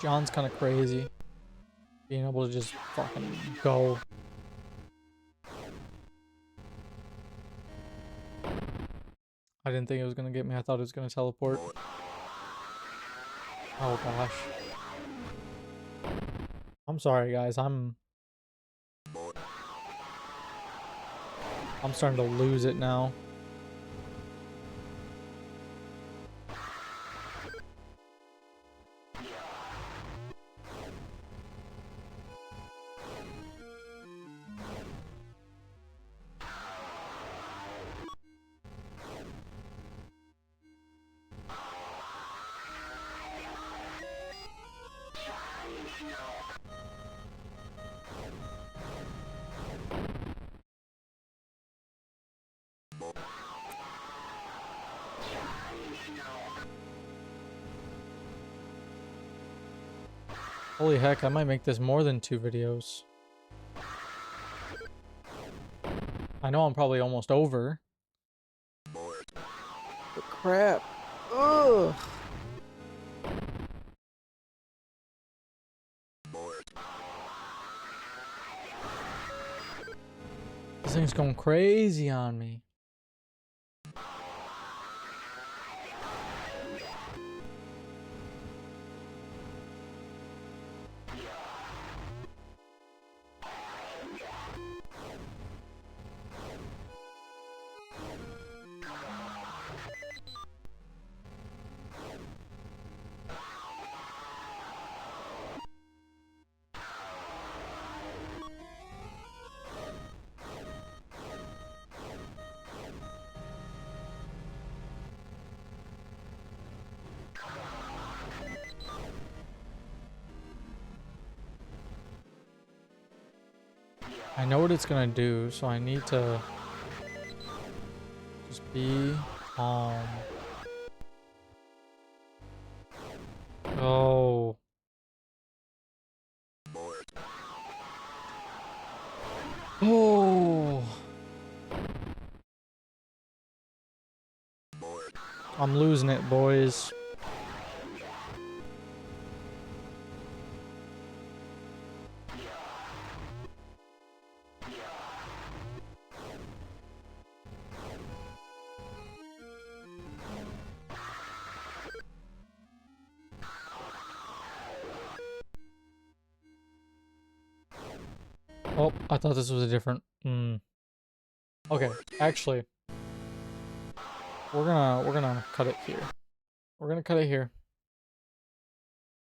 John's kind of crazy. Being able to just fucking go. I didn't think it was gonna get me. I thought it was gonna teleport. Oh gosh. I'm sorry guys, I'm starting to lose it now. Holy heck, I might make this more than 2 videos. I know I'm probably almost over. But crap. Ugh. This thing's going crazy on me. I know what it's gonna do, so I need to just be calm. Oh. Oh. I'm losing it, boys. Oh, I thought this was a different... Okay, actually, we're gonna cut it here. We're gonna cut it here.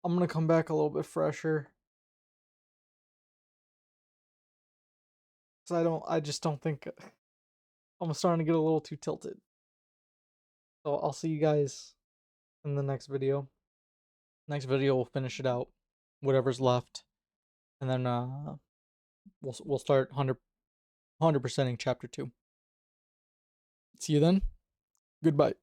I'm gonna come back a little bit fresher. Cause I just don't think I'm starting to get a little too tilted. So I'll see you guys in the next video. Next video we'll finish it out, whatever's left, and then we'll start 100%ing chapter 2. See you then. Goodbye.